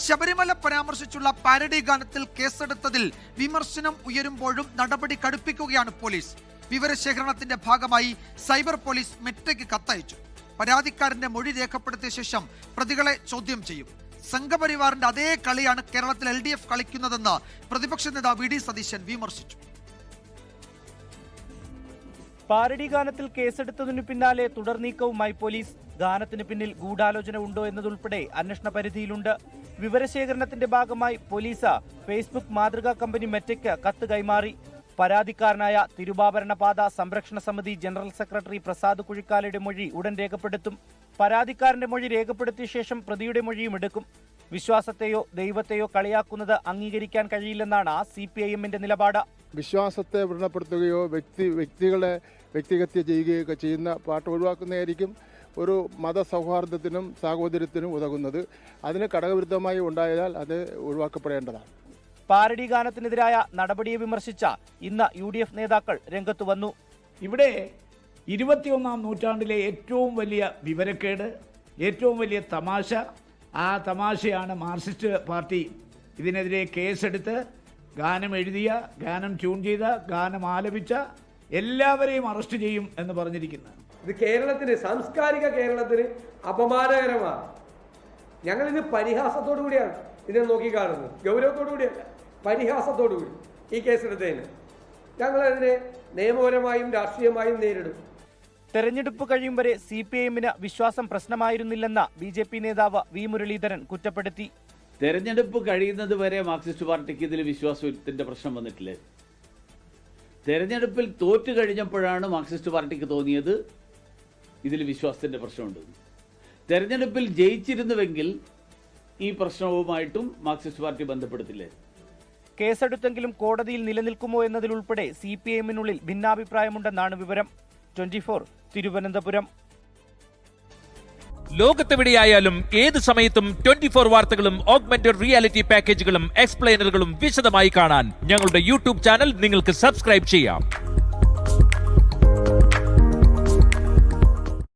Sabarimala പരാമർശിച്ചുള്ള parody ഗാനത്തിൽ കേസെടുത്തതിൽ വിമർശനം ഉയരുമ്പോഴും നടപടി കടുപ്പിക്കുകയാണ് police. വിവരശേഖരണത്തിന്റെ ഭാഗമായി സൈബർ പോലീസ് മെറ്റയ്ക്ക് കത്തയച്ചു. പരാതിക്കാരന്റെ മൊഴി രേഖപ്പെടുത്തിയ ശേഷം പ്രതികളെ ചോദ്യം ചെയ്യും. സംഘപരിവാറിന്റെ അതേ കളിയാണ് കേരളത്തിൽ LDF കളിക്കുന്നതെന്ന് പ്രതിപക്ഷ നേതാവ് വി ഡി സതീശൻ വിമർശിച്ചു. പാരഡി ഗാനത്തിൽ കേസെടുത്തതിനു പിന്നാലെ തുടർ നീക്കവുമായി പോലീസ്. ഗാനത്തിന് പിന്നിൽ ഗൂഢാലോചന ഉണ്ടോ എന്നതുൾപ്പെടെ അന്വേഷണ പരിധിയിലുണ്ട്. വിവരശേഖരണത്തിന്റെ ഭാഗമായി പോലീസ് ഫേസ്ബുക്ക് മാതൃകാ കമ്പനി മെറ്റയ്ക്ക് കത്ത് കൈമാറി. പരാതിക്കാരനായ തിരുവാഭരണപാത സംരക്ഷണ സമിതി ജനറൽ സെക്രട്ടറി പ്രസാദ് കുഴിക്കാലയുടെ മൊഴി ഉടൻ രേഖപ്പെടുത്തും. പരാതിക്കാരന്റെ മൊഴി രേഖപ്പെടുത്തിയ ശേഷം പ്രതിയുടെ മൊഴിയും എടുക്കും. വിശ്വാസത്തെയോ ദൈവത്തെയോ കളിയാക്കുന്നത് അംഗീകരിക്കാൻ കഴിയില്ലെന്നാണ് CPIMന്റെ നിലപാട്. വിശ്വാസത്തെ വ്രണപ്പെടുത്തുകയോ വ്യക്തികളെ വ്യക്തിഹത്യ ചെയ്യുകയോ ചെയ്യുന്ന പാട്ട് ഒഴിവാക്കുന്നതായിരിക്കും ഒരു മതസൗഹാർദ്ദത്തിനും സാഹോദര്യത്തിനും ഉതകുന്നത്. അതിന് ഘടകവിരുദ്ധമായി ഉണ്ടായാൽ അത് ഒഴിവാക്കപ്പെടേണ്ടതാണ്. പാരഡി ഗാനത്തിനെതിരായ നടപടിയെ വിമർശിച്ച ഇന്ന് UDF നേതാക്കൾ രംഗത്തു വന്നു. ഇവിടെ 21ാം നൂറ്റാണ്ടിലെ ഏറ്റവും വലിയ വിവരക്കേട്, ഏറ്റവും വലിയ തമാശ, ആ തമാശയാണ് മാർക്സിസ്റ്റ് പാർട്ടി ഇതിനെതിരെ കേസെടുത്ത് ഗാനം എഴുതിയ, ഗാനം ട്യൂൺ ചെയ്ത, ഗാനം ആലപിച്ച എല്ലാവരെയും അറസ്റ്റ് ചെയ്യും എന്ന് പറഞ്ഞിരിക്കുന്നത്. ഇത് കേരളത്തിന്, സാംസ്കാരിക കേരളത്തിന് അപമാനകരമാണ്. ഞങ്ങളിത് പരിഹാസത്തോടു കൂടിയാണ് ഇതിനെ നോക്കിക്കാണുന്നത്. ഗൗരവത്തോടു കൂടിയല്ല, പരിഹാസത്തോടു കൂടി ഈ കേസെടുത്തതിന് ഞങ്ങളതിനെ നിയമപരമായും രാഷ്ട്രീയമായും നേരിടും. തെരഞ്ഞെടുപ്പ് കഴിയും വരെ CPIMന് വിശ്വാസം പ്രശ്നമായിരുന്നില്ലെന്ന BJP നേതാവ് V മുരളീധരൻ കുറ്റപ്പെടുത്തി. തെരഞ്ഞെടുപ്പ് കഴിയുന്നത് വരെ മാർക്സിസ്റ്റ് പാർട്ടിക്ക് ഇതിൽ വിശ്വാസത്തിന്റെ പ്രശ്നം വന്നിട്ടില്ലേ? തെരഞ്ഞെടുപ്പിൽ തോറ്റു കഴിഞ്ഞപ്പോഴാണ് മാർക്സിസ്റ്റ് പാർട്ടിക്ക് തോന്നിയത് ഇതിൽ വിശ്വാസത്തിന്റെ പ്രശ്നമുണ്ട്. തെരഞ്ഞെടുപ്പിൽ ജയിച്ചിരുന്നുവെങ്കിൽ ഈ പ്രശ്നവുമായിട്ടും മാർക്സിസ്റ്റ് പാർട്ടി ബന്ധപ്പെടുത്തില്ലേ? കേസെടുത്തെങ്കിലും കോടതിയിൽ നിലനിൽക്കുമോ എന്നതിലുൾപ്പെടെ CPIMനുള്ളിൽ ഭിന്നാഭിപ്രായമുണ്ടെന്നാണ് വിവരം. 24 തിരുവനന്തപുരം. ലോകത്തെവിടെയായാലും ഏത് സമയത്തും 24 വാർത്തകളും ഓഗ്മെന്റഡ് റിയാലിറ്റി പാക്കേജുകളും എക്സ്പ്ലെയിനറുകളും വിശദമായി കാണാൻ ഞങ്ങളുടെ YouTube ചാനൽ നിങ്ങൾക്ക് സബ്സ്ക്രൈബ് ചെയ്യാം.